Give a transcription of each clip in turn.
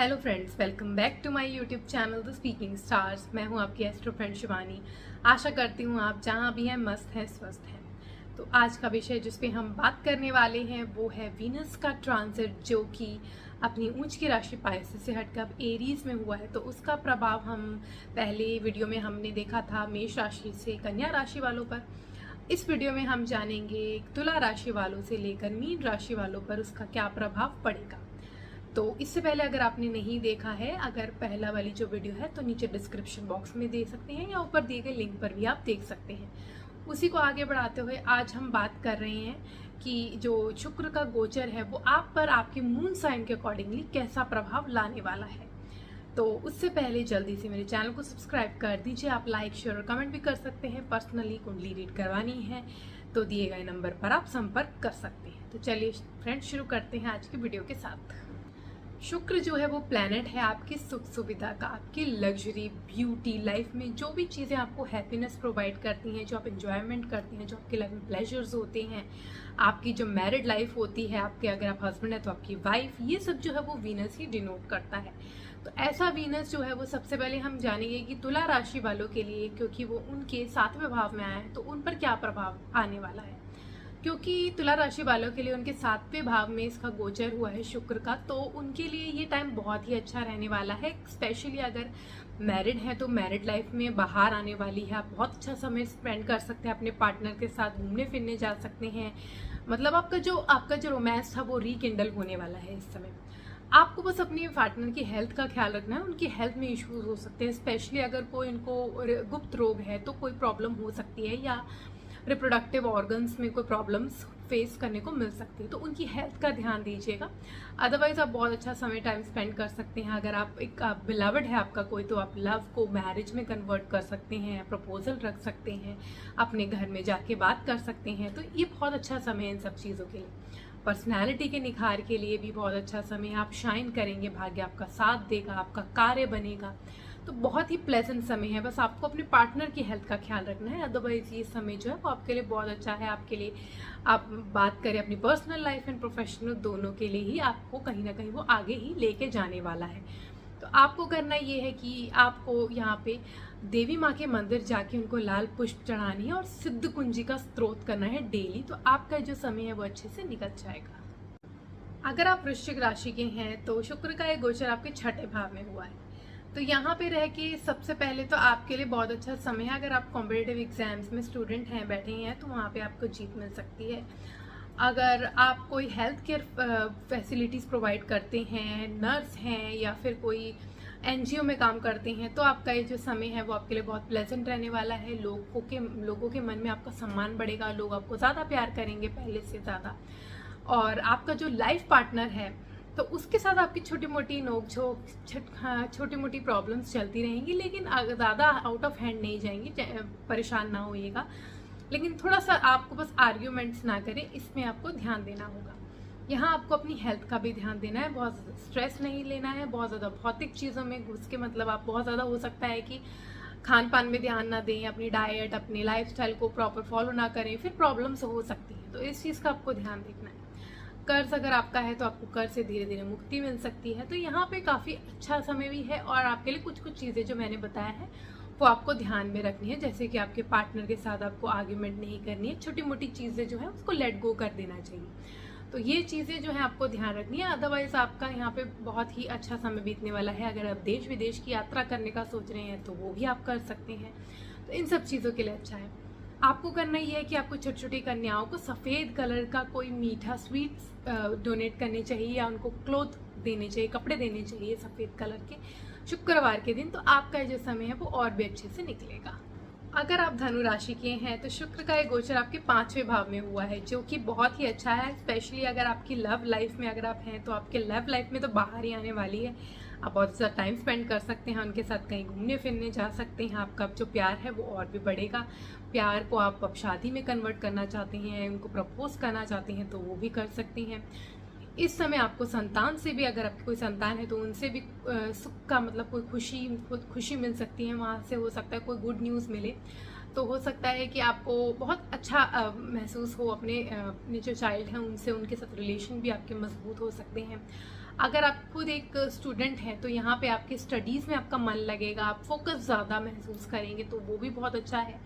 Hello friends, welcome back to my YouTube channel the speaking stars. मैं हूं आपकी astro friend Shivani. आशा करती हूं आप जहां भी हैं मस्त हैं, स्वस्थ हैं। तो आज का विषय जिस पे हम बात करने वाले हैं वो है वीनस का ट्रांजिट, जो कि अपनी ऊंच की राशि पाइसेस से हटकर अब एरीज में हुआ है। तो उसका प्रभाव हम पहले वीडियो में हमने देखा था मेष राशि से कन्या राशि वालों पर। इस वीडियो में हम जानेंगे तुला राशि वालों से लेकर मीन राशि वालों पर उसका क्या प्रभाव पड़ेगा। तो इससे पहले अगर आपने नहीं देखा है, अगर पहला वाली जो वीडियो है तो नीचे डिस्क्रिप्शन बॉक्स में दे सकते हैं या ऊपर दिए गए लिंक पर भी आप देख सकते हैं। उसी को आगे बढ़ाते हुए आज हम बात कर रहे हैं कि जो शुक्र का गोचर है वो आप पर आपके मून साइन के अकॉर्डिंगली कैसा प्रभाव लाने वाला है। तो उससे पहले जल्दी से मेरे चैनल को सब्सक्राइब कर दीजिए। आप लाइक, शेयर और कमेंट भी कर सकते हैं। पर्सनली कुंडली रीड करवानी है तो दिए गए नंबर पर आप संपर्क कर सकते हैं। तो चलिए फ्रेंड्स, शुरू करते हैं आज की वीडियो के साथ। शुक्र जो है वो प्लैनेट है आपकी सुख सुविधा का, आपकी लग्जरी, ब्यूटी, लाइफ में जो भी चीज़ें आपको हैप्पीनेस प्रोवाइड करती हैं, जो आप एंजॉयमेंट करती हैं, जो आपकी लाइफ में प्लेजर्स होते हैं, आपकी जो मैरिड लाइफ होती है, आपके अगर आप हस्बैंड है तो आपकी वाइफ, ये सब जो है वो वीनस ही डिनोट करता है। तो ऐसा वीनस जो है वो सबसे पहले हम जानेंगे कि तुला राशि वालों के लिए, क्योंकि वो उनके 7वें भाव में आया है, तो उन पर क्या प्रभाव आने वाला है। क्योंकि तुला राशि वालों के लिए उनके 7वें भाव में इसका गोचर हुआ है शुक्र का, तो उनके लिए ये टाइम बहुत ही अच्छा रहने वाला है। स्पेशली अगर मैरिड है तो मैरिड लाइफ में बाहर आने वाली है, आप बहुत अच्छा समय स्पेंड कर सकते हैं अपने पार्टनर के साथ, घूमने फिरने जा सकते हैं। मतलब आपका जो रोमांस था वो रिकिंडल होने वाला है इस समय। आपको बस अपनी पार्टनर की हेल्थ का ख्याल रखना है। उनकी हेल्थ में इश्यूज हो सकते हैं, स्पेशली अगर कोई उनको गुप्त रोग है तो कोई प्रॉब्लम हो सकती है, या रिप्रोडक्टिव ऑर्गन्स में कोई प्रॉब्लम्स फेस करने को मिल सकती है, तो उनकी हेल्थ का ध्यान दीजिएगा। अदरवाइज आप बहुत अच्छा समय टाइम स्पेंड कर सकते हैं। अगर आप बिलवड है आपका कोई, तो आप लव को मैरिज में कन्वर्ट कर सकते हैं, प्रपोजल रख सकते हैं, अपने घर में जाके बात कर सकते हैं। तो ये बहुत अच्छा समय है इन सब चीज़ों के लिए। पर्सनैलिटी के निखार के लिए भी बहुत अच्छा समय, आप शाइन करेंगे, भाग्य आपका साथ देगा, आपका कार्य बनेगा। तो बहुत ही प्लेजेंट समय है। बस आपको अपने पार्टनर की हेल्थ का ख्याल रखना है। अदरवाइज ये समय जो है वो आपके लिए बहुत अच्छा है। आपके लिए, आप बात करें अपनी पर्सनल लाइफ एंड प्रोफेशनल, दोनों के लिए ही आपको कहीं ना कहीं वो आगे ही लेके जाने वाला है। तो आपको करना ये है कि आपको यहाँ पे देवी माँ के मंदिर जाके उनको लाल पुष्प चढ़ानी है और सिद्ध कुंजी का स्त्रोत करना है डेली। तो आपका जो समय है वो अच्छे से निकल जाएगा। अगर आप वृश्चिक राशि के हैं तो शुक्र का एक गोचर आपके 6ठे भाव में हुआ है। तो यहाँ पे रह के सबसे पहले तो आपके लिए बहुत अच्छा समय है। अगर आप कॉम्पिटिटिव एग्जाम्स में स्टूडेंट हैं, बैठे हैं, तो वहाँ पे आपको जीत मिल सकती है। अगर आप कोई हेल्थ केयर फैसिलिटीज़ प्रोवाइड करते हैं, नर्स हैं, या फिर कोई एनजीओ में काम करते हैं, तो आपका ये जो समय है वो आपके लिए बहुत प्लेजेंट रहने वाला है। लोगों के मन में आपका सम्मान बढ़ेगा, लोग आपको ज़्यादा प्यार करेंगे पहले से ज़्यादा। और आपका जो लाइफ पार्टनर है तो उसके साथ आपकी छोटी मोटी नोकझोंक, छोटी मोटी प्रॉब्लम्स चलती रहेंगी, लेकिन ज़्यादा आउट ऑफ हैंड नहीं जाएंगी। परेशान ना होइएगा, लेकिन थोड़ा सा आपको बस आर्ग्यूमेंट्स ना करें, इसमें आपको ध्यान देना होगा। यहाँ आपको अपनी हेल्थ का भी ध्यान देना है, बहुत स्ट्रेस नहीं लेना है, बहुत ज़्यादा भौतिक चीज़ों में घुस के, मतलब आप बहुत ज़्यादा हो सकता है कि खान पान में ध्यान ना दें, अपनी डाइट, अपनी लाइफस्टाइल को प्रॉपर फॉलो ना करें, फिर प्रॉब्लम्स हो सकती हैं। तो इस चीज़ का आपको ध्यान देखना है। कर्ज अगर आपका है तो आपको कर्ज से धीरे धीरे मुक्ति मिल सकती है। तो यहाँ पे काफ़ी अच्छा समय भी है। और आपके लिए कुछ चीज़ें जो मैंने बताया है वो आपको ध्यान में रखनी है, जैसे कि आपके पार्टनर के साथ आपको आर्ग्यूमेंट नहीं करनी है, छोटी मोटी चीज़ें जो है उसको लेट गो कर देना चाहिए। तो ये चीज़ें जो है आपको ध्यान रखनी है। अदरवाइज आपका यहाँ पे बहुत ही अच्छा समय बीतने वाला है। अगर आप देश विदेश की यात्रा करने का सोच रहे हैं तो वो भी आप कर सकते हैं। तो इन सब चीज़ों के लिए अच्छा है। आपको करना ये है कि आपको छोटी छोटी कन्याओं को सफ़ेद कलर का कोई मीठा स्वीट्स डोनेट करने चाहिए, या उनको क्लोथ देने चाहिए, कपड़े देने चाहिए सफ़ेद कलर के शुक्रवार के दिन। तो आपका जो समय है वो और भी अच्छे से निकलेगा। अगर आप धनु राशि के हैं तो शुक्र का एक गोचर आपके 5वें भाव में हुआ है, जो कि बहुत ही अच्छा है। स्पेशली अगर आपकी लव लाइफ में अगर आप हैं तो आपके लव लाइफ में तो बाहर ही आने वाली है। आप बहुत सा टाइम स्पेंड कर सकते हैं उनके साथ, कहीं घूमने फिरने जा सकते हैं। आपका जो प्यार है वो और भी बढ़ेगा। प्यार को आप अब शादी में कन्वर्ट करना चाहते हैं, उनको प्रपोज करना चाहते हैं तो वो भी कर सकती हैं। इस समय आपको संतान से भी, अगर आपकी कोई संतान है तो उनसे भी सुख का, मतलब कोई खुशी मिल सकती है। वहाँ से हो सकता है कोई गुड न्यूज़ मिले। तो हो सकता है कि आपको बहुत अच्छा महसूस हो, अपने जो चाइल्ड हैं उनसे, उनके साथ रिलेशन भी आपके मजबूत हो सकते हैं। अगर आप खुद एक स्टूडेंट हैं तो यहाँ पे आपके स्टडीज़ में आपका मन लगेगा, आप फोकस ज़्यादा महसूस करेंगे, तो वो भी बहुत अच्छा है।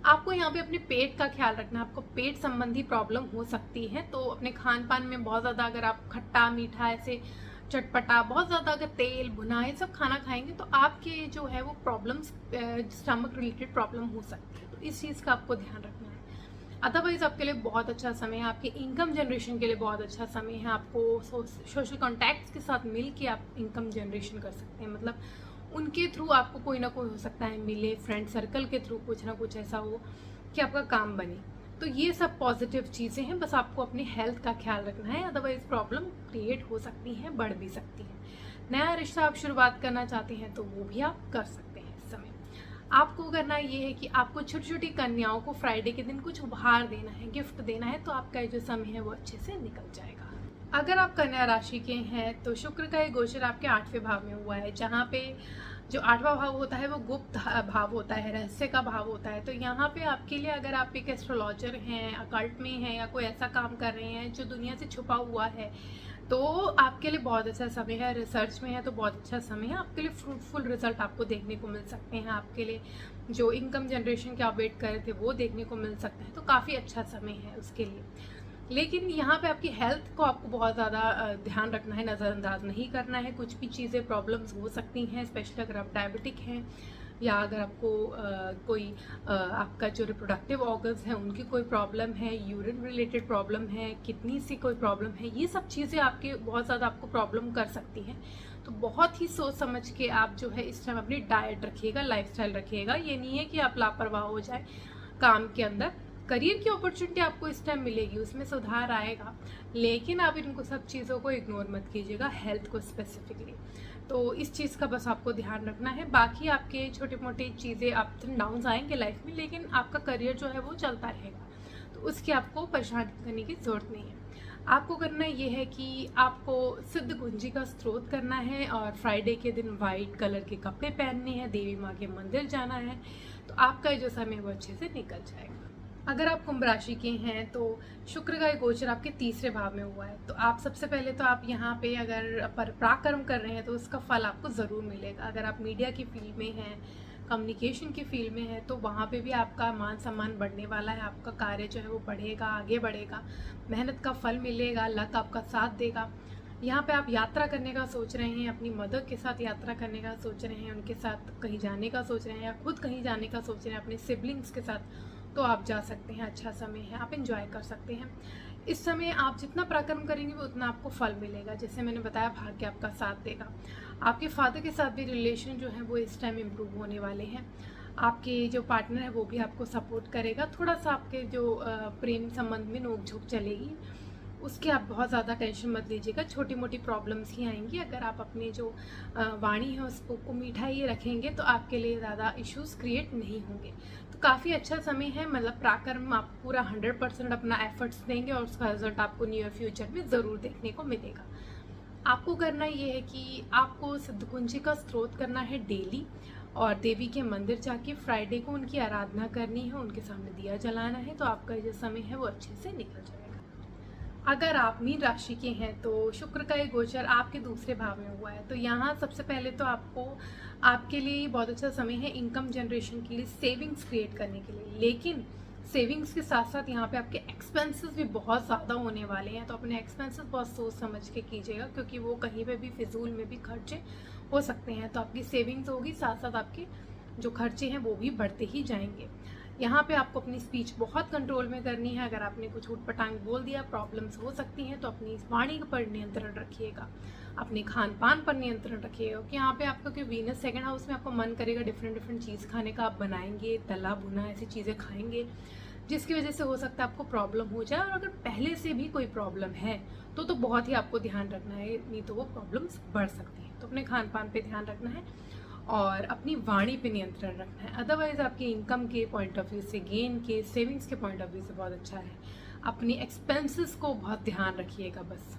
आपको यहाँ पे अपने पेट का ख्याल रखना है, आपको पेट संबंधी प्रॉब्लम हो सकती है, तो अपने खान पान में बहुत ज़्यादा अगर आप खट्टा मीठा ऐसे चटपटा बहुत ज़्यादा अगर तेल भुना ये सब खाना खाएंगे तो आपके जो है वो प्रॉब्लम्स, स्टमक रिलेटेड प्रॉब्लम हो सकती है, तो इस चीज़ का आपको ध्यान रखना है। अदरवाइज आपके लिए बहुत अच्छा समय है, आपके इनकम जनरेशन के लिए बहुत अच्छा समय है। आपको सोशल कॉन्टैक्ट्स के साथ मिल के आप इनकम जनरेशन कर सकते हैं, मतलब उनके थ्रू आपको कोई ना कोई हो सकता है मिले, फ्रेंड सर्कल के थ्रू कुछ ना कुछ ऐसा हो कि आपका काम बने। तो ये सब पॉजिटिव चीज़ें हैं, बस आपको अपनी हेल्थ का ख्याल रखना है, अदरवाइज प्रॉब्लम क्रिएट हो सकती है, बढ़ भी सकती है। नया रिश्ता आप शुरुआत करना चाहते हैं तो वो भी आप कर सकते हैं। इस समय आपको करना ये है कि आपको छोटी छोटी कन्याओं को फ्राइडे के दिन कुछ उपहार देना है, गिफ्ट देना है, तो आपका जो समय है वो अच्छे से निकल जाएगा। अगर आप कन्या राशि के हैं तो शुक्र का ये गोचर आपके 8वें भाव में हुआ है, जहाँ पे जो 8वां भाव होता है वो गुप्त भाव होता है, रहस्य का भाव होता है। तो यहाँ पे आपके लिए, अगर आप एक एस्ट्रोलॉजर हैं, अकल्ट में हैं, या कोई ऐसा काम कर रहे हैं जो दुनिया से छुपा हुआ है, तो आपके लिए बहुत अच्छा समय है। रिसर्च में है तो बहुत अच्छा समय है, आपके लिए फ्रूटफुल रिजल्ट आपको देखने को मिल सकते हैं। आपके लिए जो इनकम जनरेशन के आप वेट कर रहे थे वो देखने को मिल सकता है, तो काफ़ी अच्छा समय है उसके लिए। लेकिन यहाँ पे आपकी हेल्थ को आपको बहुत ज़्यादा ध्यान रखना है, नज़रअंदाज नहीं करना है। कुछ भी चीज़ें प्रॉब्लम्स हो सकती हैं, स्पेशली अगर आप डायबिटिक हैं, या अगर आपको कोई आपका जो रिप्रोडक्टिव ऑर्गन्स हैं उनकी कोई प्रॉब्लम है, यूरिन रिलेटेड प्रॉब्लम है, किडनी से कोई प्रॉब्लम है, ये सब चीज़ें आपके बहुत ज़्यादा आपको प्रॉब्लम कर सकती हैं। तो बहुत ही सोच समझ के आप जो है इस टाइम अपनी डाइट रखिएगा, लाइफस्टाइल रखिएगा। ये नहीं है कि आप लापरवाह हो जाए काम के अंदर। करियर की अपॉर्चुनिटी आपको इस टाइम मिलेगी, उसमें सुधार आएगा, लेकिन आप इनको सब चीज़ों को इग्नोर मत कीजिएगा, हेल्थ को स्पेसिफिकली। तो इस चीज़ का बस आपको ध्यान रखना है। बाकी आपके छोटे मोटे चीज़ें अप्स एंड डाउन्स आएंगे लाइफ में, लेकिन आपका करियर जो है वो चलता रहेगा, तो उसकी आपको परेशानी करने की ज़रूरत नहीं है। आपको करना ये है कि आपको सिद्ध कुंजी का स्त्रोत करना है, और फ्राइडे के दिन वाइट कलर के कपड़े पहनने हैं, देवी माँ के मंदिर जाना है, तो आपका जो समय वो अच्छे से निकल जाएगा। अगर आप कुंभ राशि के हैं तो शुक्र का गोचर आपके 3रे भाव में हुआ है, तो आप सबसे पहले तो आप यहाँ पे अगर पराक्रम कर रहे हैं तो उसका फल आपको ज़रूर मिलेगा। अगर आप मीडिया की फील्ड में हैं, कम्युनिकेशन की फील्ड में है, तो वहाँ पे भी आपका मान सम्मान बढ़ने वाला है, आपका कार्य जो है वो बढ़ेगा, आगे बढ़ेगा, मेहनत का फल मिलेगा, लक आपका साथ देगा। यहाँ पे आप यात्रा करने का सोच रहे हैं, अपनी मदर के साथ यात्रा करने का सोच रहे हैं, उनके साथ कहीं जाने का सोच रहे हैं, या खुद कहीं जाने का सोच रहे हैं अपने सिबलिंग्स के साथ, तो आप जा सकते हैं। अच्छा समय है, आप एंजॉय कर सकते हैं। इस समय आप जितना पराक्रम करेंगे वो उतना आपको फल मिलेगा। जैसे मैंने बताया, भाग्य आपका साथ देगा। आपके फादर के साथ भी रिलेशन जो है वो इस टाइम इम्प्रूव होने वाले हैं। आपके जो पार्टनर है वो भी आपको सपोर्ट करेगा। थोड़ा सा आपके जो प्रेम संबंध में नोकझोंक चलेगी, उसकी आप बहुत ज़्यादा टेंशन मत लीजिएगा, छोटी मोटी प्रॉब्लम्स ही आएंगी। अगर आप अपने जो वाणी है उसको मीठा ही रखेंगे तो आपके लिए ज़्यादा इश्यूज क्रिएट नहीं होंगे। तो काफ़ी अच्छा समय है, मतलब पराक्रम आप पूरा 100% अपना एफर्ट्स देंगे और उसका रिजल्ट आपको नियर फ्यूचर में ज़रूर देखने को मिलेगा। आपको करना ये है कि आपको सिद्ध कुंजी का स्त्रोत करना है डेली, और देवी के मंदिर जाके फ्राइडे को उनकी आराधना करनी है, उनके सामने दिया जलाना है, तो आपका जो समय है वो अच्छे से निकल जाएगा। अगर आप मीन राशि के हैं तो शुक्र का ये गोचर आपके 2रे भाव में हुआ है, तो यहाँ सबसे पहले तो आपके लिए बहुत अच्छा समय है इनकम जनरेशन के लिए, सेविंग्स क्रिएट करने के लिए। लेकिन सेविंग्स के साथ साथ यहाँ पे आपके एक्सपेंसेस भी बहुत ज़्यादा होने वाले हैं, तो अपने एक्सपेंसेस बहुत सोच समझ के कीजिएगा, क्योंकि वो कहीं पे भी फिजूल में भी खर्चे हो सकते हैं। तो आपकी सेविंग्स होगी, साथ साथ आपके जो खर्चे हैं वो भी बढ़ते ही जाएंगे। यहाँ पे आपको अपनी स्पीच बहुत कंट्रोल में करनी है। अगर आपने कुछ उटपटांग बोल दिया, प्रॉब्लम्स हो सकती हैं, तो अपनी वाणी पर नियंत्रण रखिएगा, अपने खान पान पर नियंत्रण रखिएगा। क्योंकि यहाँ पे आपका कि वीनस 2nd हाउस में आपको मन करेगा डिफरेंट चीज़ खाने का, आप बनाएंगे, तला भुना ऐसी चीज़ें खाएंगे, जिसकी वजह से हो सकता है आपको प्रॉब्लम हो जाए। और अगर पहले से भी कोई प्रॉब्लम है तो बहुत ही आपको ध्यान रखना है, नहीं तो वो प्रॉब्लम्स बढ़ सकती हैं। तो अपने खान पान पे ध्यान रखना है और अपनी वाणी पे नियंत्रण रखना है। अदरवाइज आपके इनकम के पॉइंट ऑफ व्यू से, गेन के, सेविंग्स के पॉइंट ऑफ व्यू से बहुत अच्छा है। अपनी एक्सपेंसेस को बहुत ध्यान रखिएगा। बस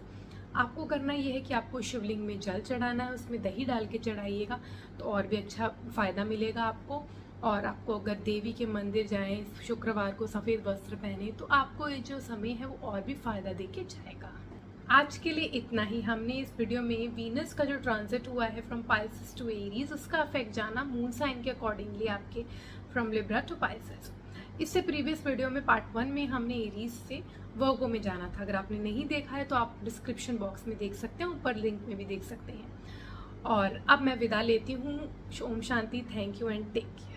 आपको करना ये है कि आपको शिवलिंग में जल चढ़ाना है, उसमें दही डाल के चढ़ाइएगा, तो और भी अच्छा फ़ायदा मिलेगा आपको। और आपको अगर देवी के मंदिर जाएं, शुक्रवार को सफ़ेद वस्त्र पहने, तो आपको ये जो समय है वो और भी फ़ायदा देके जाएगा। आज के लिए इतना ही। हमने इस वीडियो में वीनस का जो ट्रांजिट हुआ है फ्रॉम पाइसेस टू एरीज, उसका इफेक्ट जाना मून साइन के अकॉर्डिंगली आपके फ्रॉम लिब्रा टू पाइसेस। इससे प्रीवियस वीडियो में पार्ट 1 में हमने एरीज से वर्गो में जाना था। अगर आपने नहीं देखा है तो आप डिस्क्रिप्शन बॉक्स में देख सकते हैं, ऊपर लिंक में भी देख सकते हैं। और अब मैं विदा लेती हूँ। ओम शांति, thank you and take care.